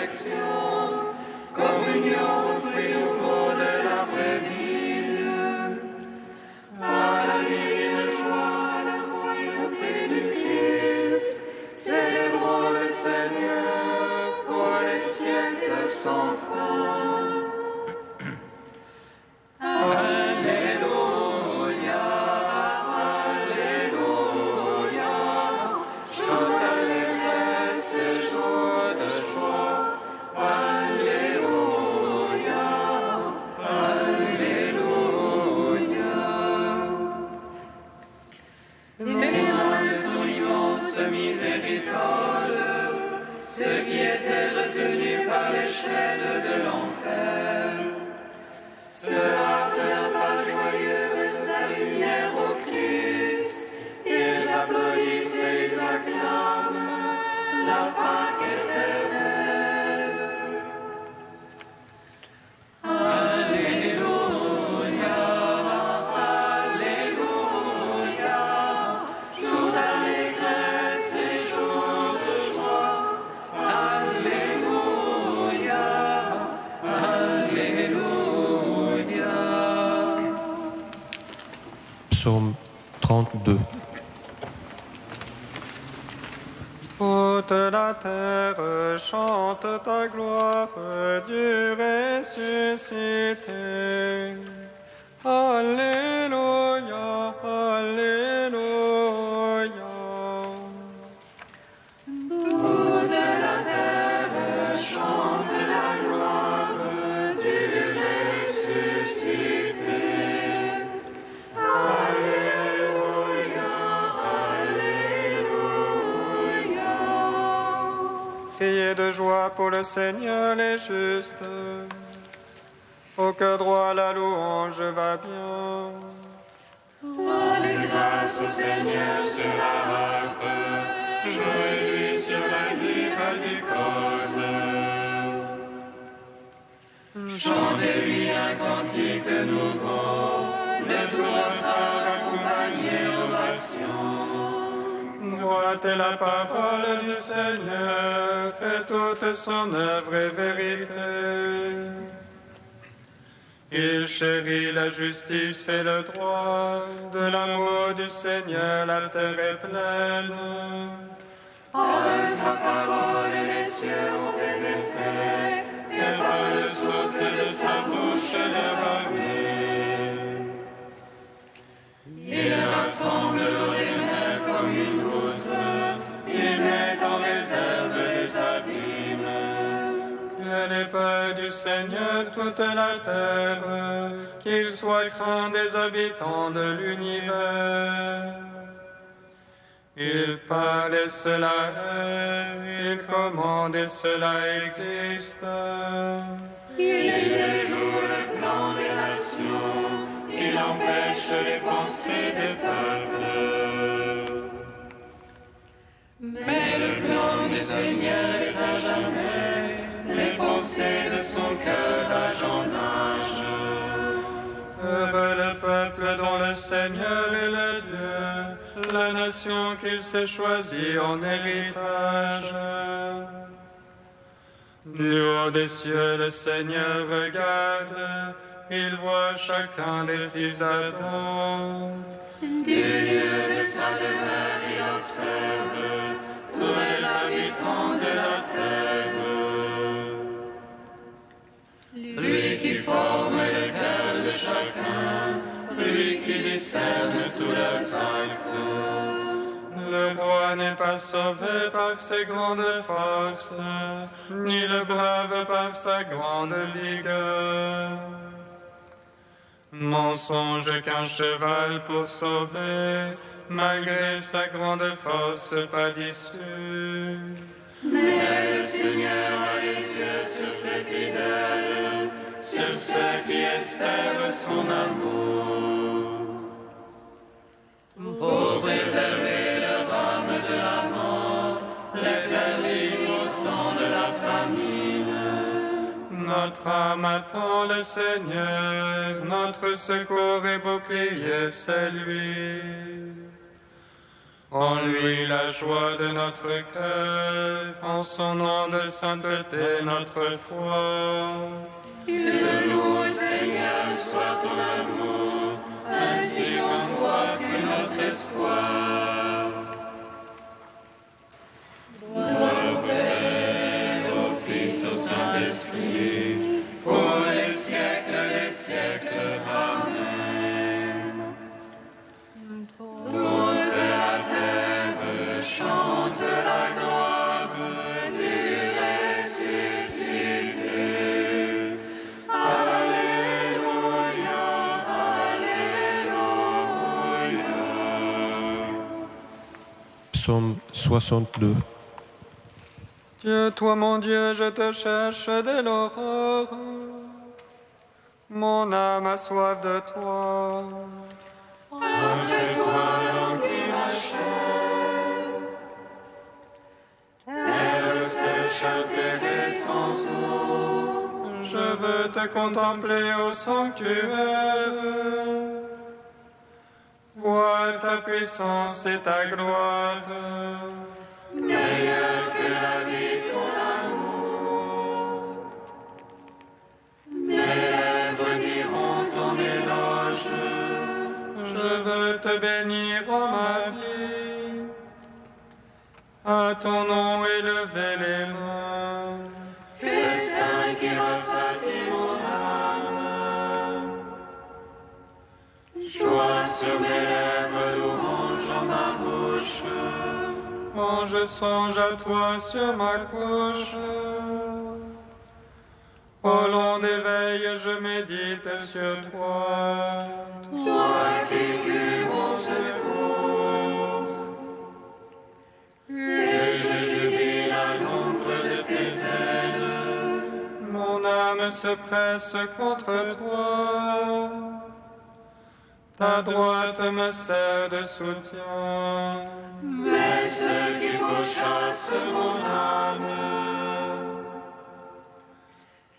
résurrection, communion au fruit nouveau de la vraie vie. À la divine joie, la royauté du Christ, célébrons le Seigneur pour les siècles sans fin. Ceux qui étaient retenus par les chaînes de l'enfer, se hâtent d'un pas joyeux vers ta lumière, ô Christ. Ils applaudissent et ils acclament la Pâque éternelle. Alléluia, Alléluia, jour d'allégresse et jour de joie. Alléluia, Alléluia. Psaume 32. Toute la terre chante ta gloire, Dieu ressuscité. Alléluia, Alléluia. Toute la terre chante la gloire du ressuscité. Alléluia, Alléluia. Criez de joie pour le Seigneur les justes. Au cœur droit la louange va bien. Rendez grâce au Seigneur sur la harpe, jouez-lui sur la lyre du corde. Chantez-lui un cantique nouveau, de tout votre art accompagné ovation. Droite est la parole du Seigneur, fait toute son œuvre et vérité. Il chérit la justice et le droit, de l'amour du Seigneur la terre est pleine. Par sa parole les cieux ont été faits, et par le souffle de sa bouche leur armée. Il rassemble l'eau des mers comme une outre, il met en réserve les abîmes. Elle est peur du Seigneur toute la terre, qu'il soit craint des habitants de l'univers. Il parle et cela est, il commande et cela existe. Il déjoue le plan des nations, il empêche les pensées des peuples. Mais le plan du Seigneur est à jamais, les pensées de son cœur d'âge en âge. Heureux le peuple dont le Seigneur est le Dieu, la nation qu'il s'est choisie en héritage. Du haut des cieux, le Seigneur regarde, il voit chacun des fils d'Adam. Du lieu de sa demeure, il observe tous les habitants de la terre. Lui qui forme le cœur de chacun, lui qui discerne tous leurs actes. Le roi n'est pas sauvé par ses grandes forces, ni le brave par sa grande vigueur. Mensonge qu'un cheval pour sauver, malgré sa grande force, pas d'issue. Mais le Seigneur a les yeux sur ses fidèles, sur ceux qui espèrent son amour. Pour préserver leur âme de la mort, les faire vivre au temps de la famine. Notre âme attend le Seigneur, notre secours et bouclier, c'est lui. En lui la joie de notre cœur, en son nom de sainteté notre foi. Si de nous, Seigneur, soit ton amour, ainsi en toi fut notre espoir. Gloire au Père, au Fils, au Saint-Esprit, pour les siècles des siècles. Amen. Toute la terre chante la gloire du ressuscité. Alléluia, Alléluia. Psaume 62. Dieu, toi mon Dieu, je te cherche dès l'aurore. Mon âme a soif de toi. Après toi, remplis ma chair. Terre sèche, altérée sans eau. Je veux te contempler au sanctuaire. Vois ta puissance et ta gloire. Meilleur que la vie, ton amour. Mes lèvres diront ton éloge. Je veux te bénir en ma vie. À ton nom élever les mains. Festin qui rassasie mon âme. Joie sur mes lèvres, louange en ma bouche. Quand je songe à toi sur ma couche, au long des veilles, je médite sur toi. Toi qui fus mon secours. Et je jubile à l'ombre de tes ailes. Mon âme se presse contre toi. Ta droite me sert de soutien. Mais ceux qui pourchassent mon âme,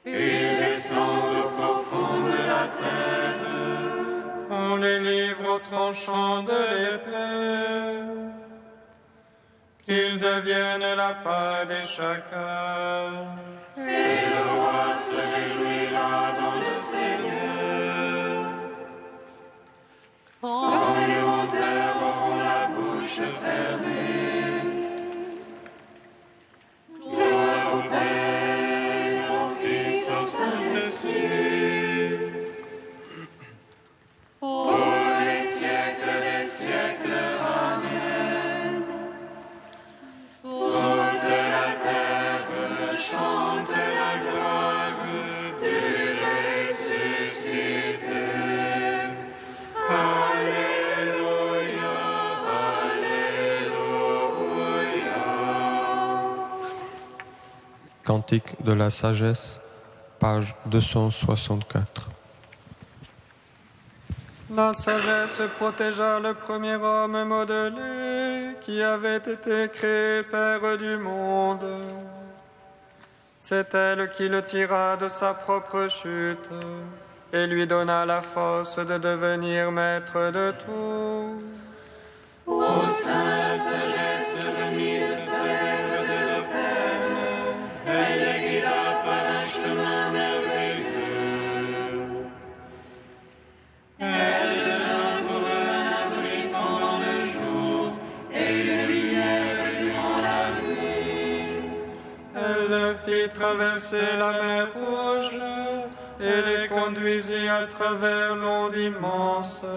ils descendent au profond de la terre. On les livre au tranchant de l'épée, qu'ils deviennent la part des chacals. Et le roi se réjouira dans le Seigneur. Quand les menteurs auront la bouche fermée. Gloire au Père, au Fils, au Saint-Esprit. Pour les siècles des siècles. Amen. Toute la terre chante la gloire du ressuscité. Alléluia, Alléluia. Cantique de la sagesse, page 264. La sagesse protégea le premier homme modelé qui avait été créé Père du monde. C'est elle qui le tira de sa propre chute et lui donna la force de devenir maître de tout. Ô saint, la sagesse venue de sa lèvre de peine, elle les guida par un chemin merveilleux. Elle devint pour eux un abri pendant le jour et une lumière durant la nuit. Elle le fit traverser la mer Rouge et les conduisit à travers l'onde immense,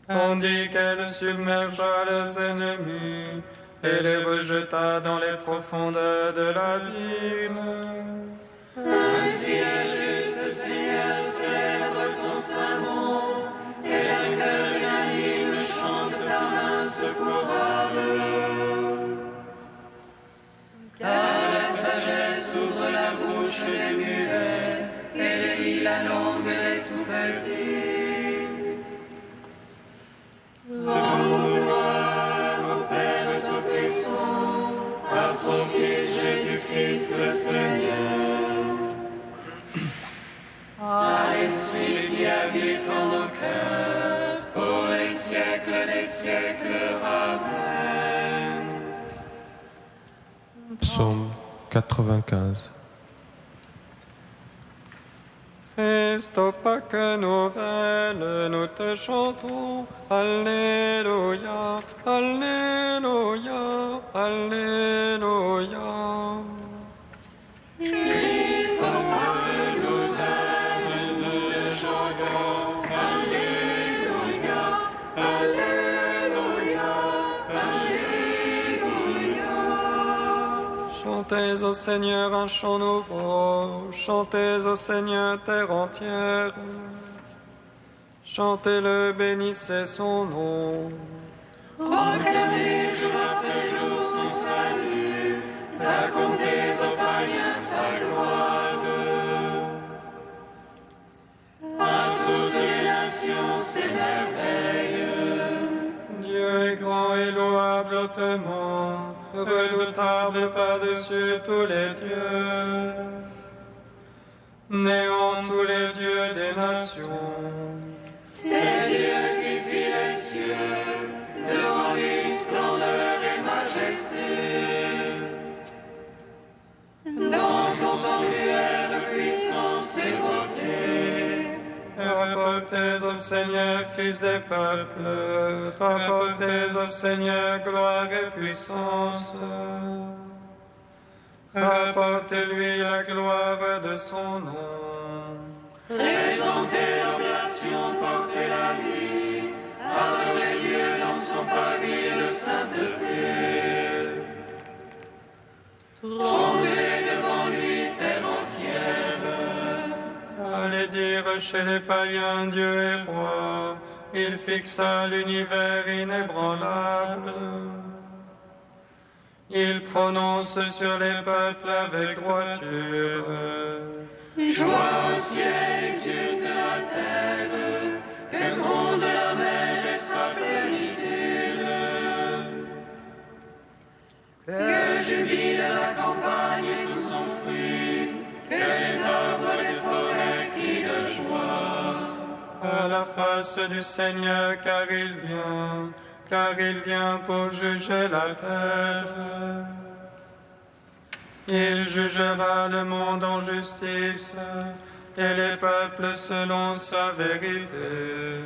tandis qu'elle submergea leurs ennemis et les rejeta dans les profondeurs de l'abîme. Ainsi la juste Seigneur célèbre ton saint nom, et d'un cœur unanime chante ta main secourable. Car la sagesse ouvre la bouche des muets, et délie la langue des tout petits. Gloire au Père Tout-Puissant, à son Fils Jésus-Christ le Seigneur. À l'Esprit qui habite en nos cœurs, pour les siècles siècles des siècles. Amen. Psaume 95. Christ, au Pâques nouvelle, nous te chantons. Alléluia, Alléluia, Alléluia. Christ, au Pâques nouvelle, nous te chantons. Alléluia, Alléluia, Alléluia. Chantez au Seigneur un chant nouveau, chantez au Seigneur terre entière. Chantez-le, bénissez son nom. Proclamez jour après jour son salut, racontez aux païens sa gloire. À toutes les nations ses merveilles. Dieu est grand et louable hautement, redoutable par-dessus tous les dieux. Néant tous les dieux des nations. C'est Dieu qui fit les cieux, devant lui splendeur et majesté. Dans son sanctuaire puissance et beauté. Rapportez au Seigneur, fils des peuples, rapportez au Seigneur gloire et puissance. Rapportez-lui la gloire de son nom. Présentez l'oblation, portez-la lui, adorez Dieu dans son pavis de sainteté. Tremblez devant lui, terre entière. Allez dire chez les païens, Dieu est roi, il fixa l'univers inébranlable. Il prononce sur les peuples avec droiture. Joie au ciel, exulte la terre, que gronde la mer et sa plénitude. Que jubile la campagne et tout son fruit, que les arbres des forêts crient de joie. À la face du Seigneur, car il vient pour juger la terre. Il jugera le monde en justice et les peuples selon sa vérité.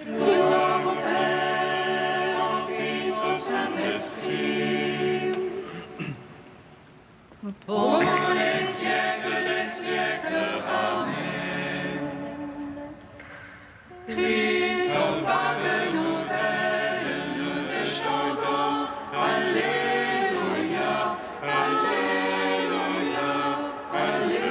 Gloire au Père, au Fils, au Saint-Esprit, pour les siècles des siècles. Amen. Christ, au Pâques nouvelle, nous te chantons. Alléluia, Alléluia, Alléluia.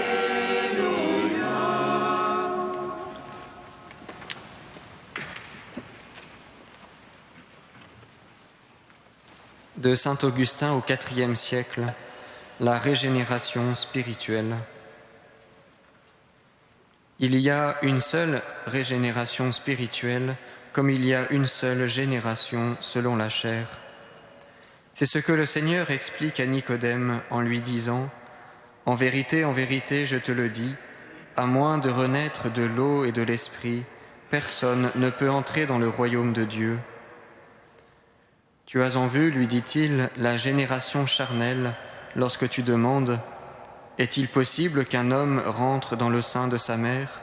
De saint Augustin au IVe siècle, la régénération spirituelle. Il y a une seule régénération spirituelle, comme il y a une seule génération selon la chair. C'est ce que le Seigneur explique à Nicodème en lui disant « En vérité, je te le dis, à moins de renaître de l'eau et de l'esprit, personne ne peut entrer dans le royaume de Dieu. » Tu as en vue, lui dit-il, la génération charnelle, lorsque tu demandes « Est-il possible qu'un homme rentre dans le sein de sa mère ?»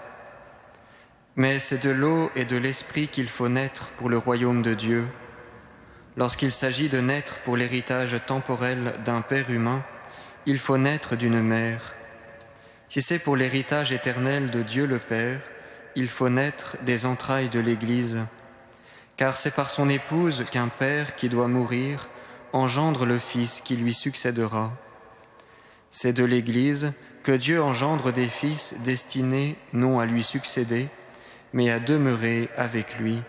Mais c'est de l'eau et de l'esprit qu'il faut naître pour le royaume de Dieu. Lorsqu'il s'agit de naître pour l'héritage temporel d'un père humain, il faut naître d'une mère. Si c'est pour l'héritage éternel de Dieu le Père, il faut naître des entrailles de l'Église. Car c'est par son épouse qu'un père qui doit mourir engendre le Fils qui lui succédera. C'est de l'Église que Dieu engendre des fils destinés non à lui succéder, mais à demeurer avec lui.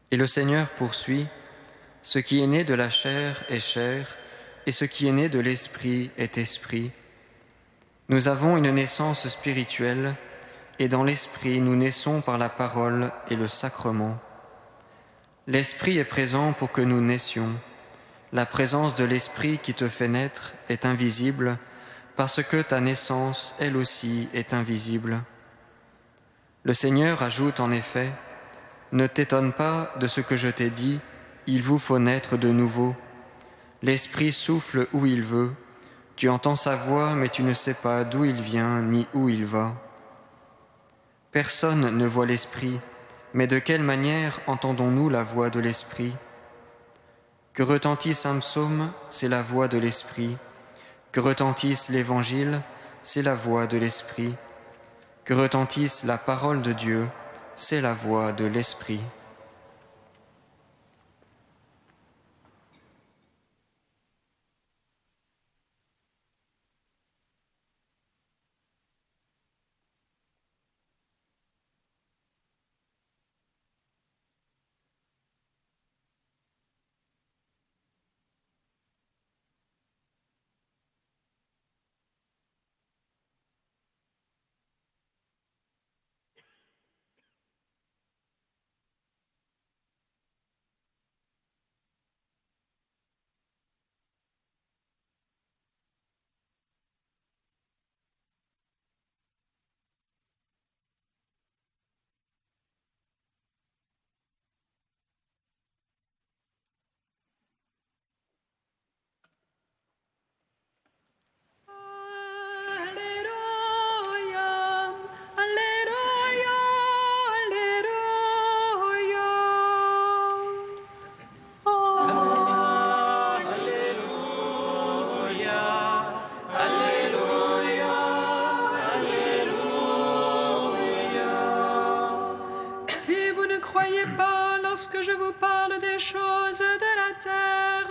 Et le Seigneur poursuit, « Ce qui est né de la chair est chair, et ce qui est né de l'esprit est esprit. Nous avons une naissance spirituelle, et dans l'esprit nous naissons par la parole et le sacrement. L'esprit est présent pour que nous naissions. La présence de l'esprit qui te fait naître est invisible, parce que ta naissance, elle aussi, est invisible. Le Seigneur ajoute en effet, ne t'étonne pas de ce que je t'ai dit, il vous faut naître de nouveau. L'Esprit souffle où il veut. Tu entends sa voix, mais tu ne sais pas d'où il vient ni où il va. Personne ne voit l'Esprit, mais de quelle manière entendons-nous la voix de l'Esprit ? Que retentisse un psaume, c'est la voix de l'Esprit. Que retentisse l'Évangile, c'est la voix de l'Esprit. Que retentisse la parole de Dieu, c'est la voix de l'Esprit. Lorsque je vous parle des choses de la terre,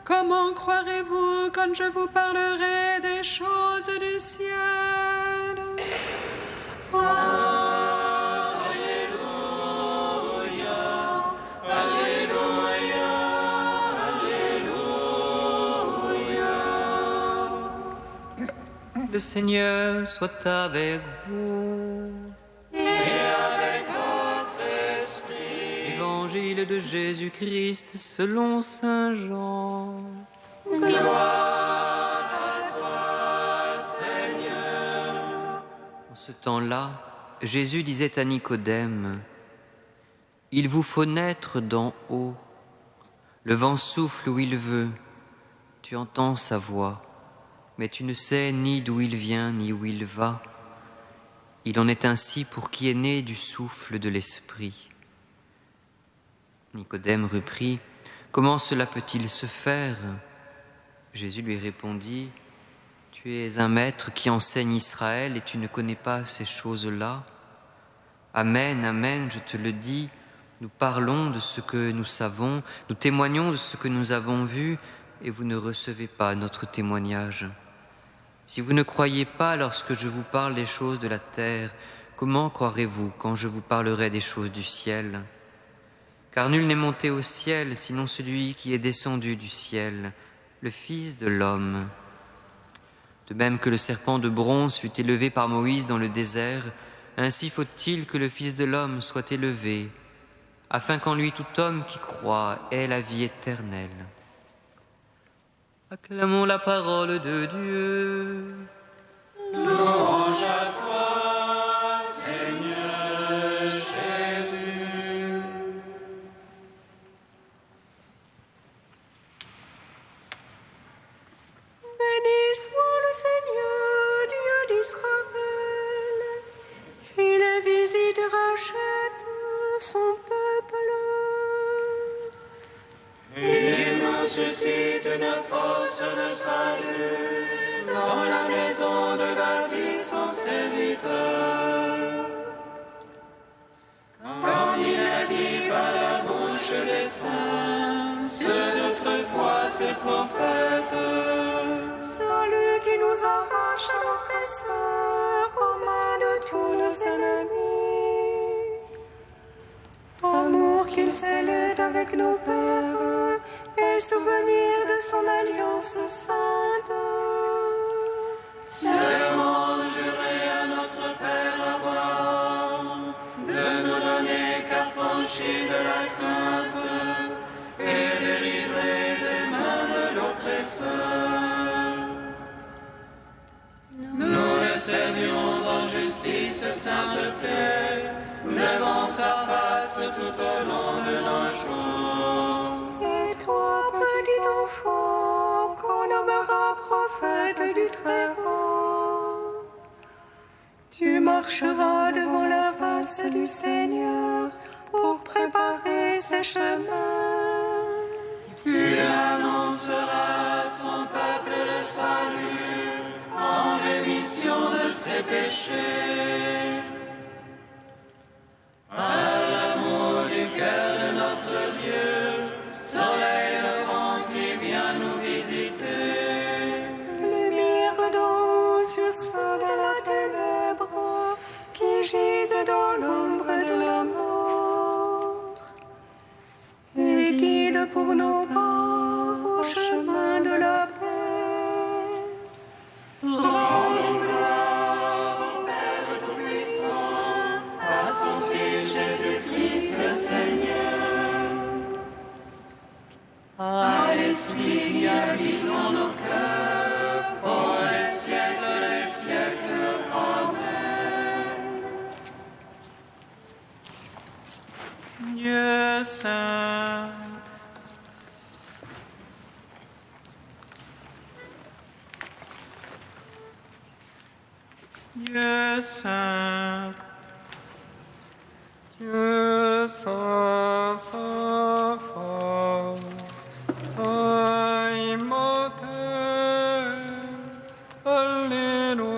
comment croirez-vous quand je vous parlerai des choses du ciel? Alléluia, Alléluia, Alléluia. Le Seigneur soit avec vous. Évangile de Jésus-Christ selon saint Jean. Gloire à toi, Seigneur. En ce temps-là, Jésus disait à Nicodème, « Il vous faut naître d'en haut. Le vent souffle où il veut. Tu entends sa voix, mais tu ne sais ni d'où il vient ni où il va. Il en est ainsi pour qui est né du souffle de l'Esprit. » Nicodème reprit, « Comment cela peut-il se faire ?» Jésus lui répondit, « Tu es un maître qui enseigne Israël et tu ne connais pas ces choses-là. Amen, amen, je te le dis, nous parlons de ce que nous savons, nous témoignons de ce que nous avons vu, et vous ne recevez pas notre témoignage. Si vous ne croyez pas lorsque je vous parle des choses de la terre, comment croirez-vous quand je vous parlerai des choses du ciel ? Car nul n'est monté au ciel, sinon celui qui est descendu du ciel, le Fils de l'homme. De même que le serpent de bronze fut élevé par Moïse dans le désert, ainsi faut-il que le Fils de l'homme soit élevé, afin qu'en lui tout homme qui croit ait la vie éternelle. » Acclamons la parole de Dieu. Louange à toi, Seigneur Jésus. Béni soit le Seigneur, Dieu d'Israël. Il visite et rachète son peuple. Il nous suscite une force de salut dans la maison de David, son serviteur. Comme il a dit par la bouche des saints, ceux d'autrefois, ses prophètes. Celui qui nous arrache à l'oppresseur, aux mains de tous nos ennemis. Amour qu'il scellait avec nos pères, et souvenir de son alliance sainte. Serment juré à notre Père Abraham, de nous donner qu'affranchis de la crainte, et délivrés des mains de l'oppresseur. Nous le servirons en justice et sainteté, devant sa face tout au long de nos jours. Et toi, petit enfant, qu'on nommera prophète du Très-Haut, tu marcheras devant la face du Seigneur pour préparer ses chemins. Tu annonceras à son peuple le salut en rémission de ses péchés. À l'amour du cœur de notre Dieu, soleil levant qui vient nous visiter. Lumière d'eau sur ceux de la ténèbre qui gisent dans l'ombre de la mort. Et guide pour nos pas au chemin de la paix. Rendons gloire au Père Tout-Puissant, à son Fils Jésus-Christ le Seigneur, à l'Esprit qui habite dans nos cœurs, pour les siècles des siècles. Amen. Dieu saint, Dieu saint, Dieu saint, saint fort, saint immortel, Alléluia.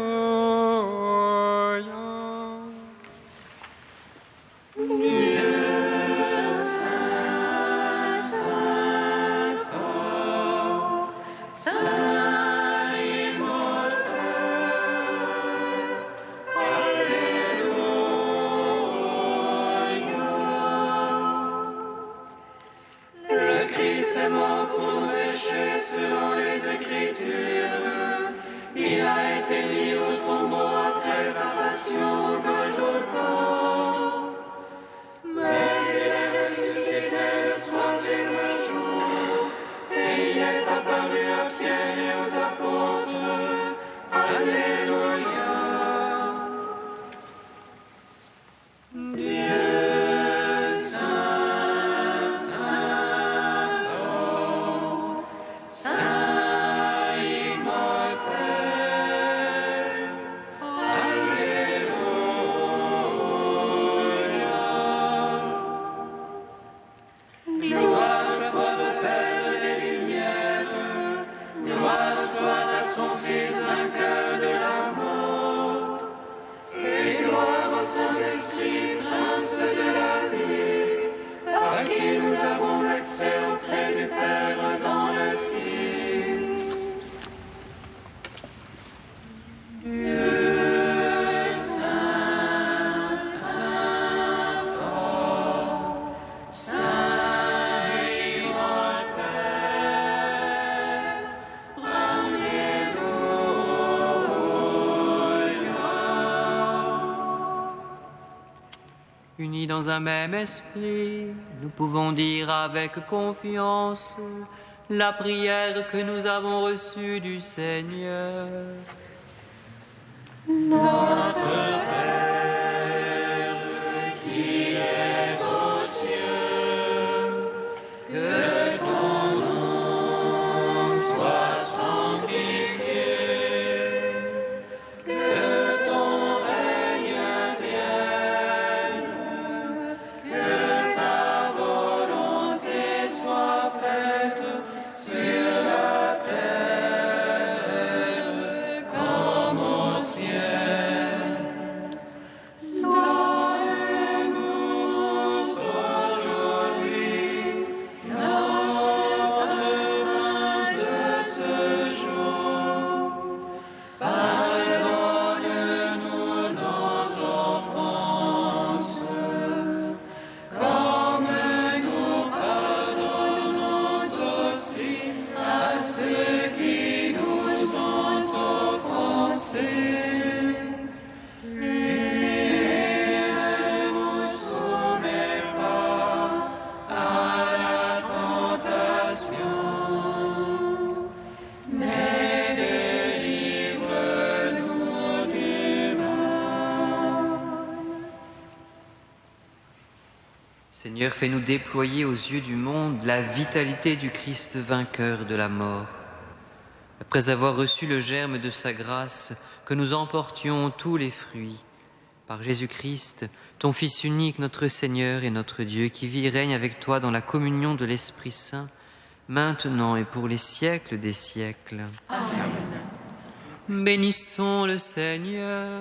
Selon les Écritures, il a été mis au tombeau après sa passion au Golgotha. Mais il est ressuscité le troisième jour, et il est apparu à Pierre et aux apôtres. Alléluia. Dieu saint, saint fort, saint immortel, Alléluia. Gloire soit au Père des Lumières, gloire soit à son Fils vainqueur de la mort, et gloire au Saint-Esprit, Prince de la vie, par qui nous avons accès auprès du Père dans le Fils. Dieu saint, saint fort, saint immortel, Alléluia. Unis dans un même esprit, nous pouvons dire avec confiance la prière que nous avons reçue du Seigneur. Qui es aux cieux, que ton nom soit sanctifié, que ton règne vienne, que ta volonté soit faite sur la terre comme au ciel. Seigneur, fais-nous déployer aux yeux du monde la vitalité du Christ vainqueur de la mort. Après avoir reçu le germe de sa grâce, que nous emportions tous les fruits. Par Jésus-Christ, ton Fils unique, notre Seigneur et notre Dieu, qui vit et règne avec toi dans la communion de l'Esprit Saint, maintenant et pour les siècles des siècles. Amen. Bénissons le Seigneur.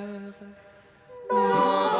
Ô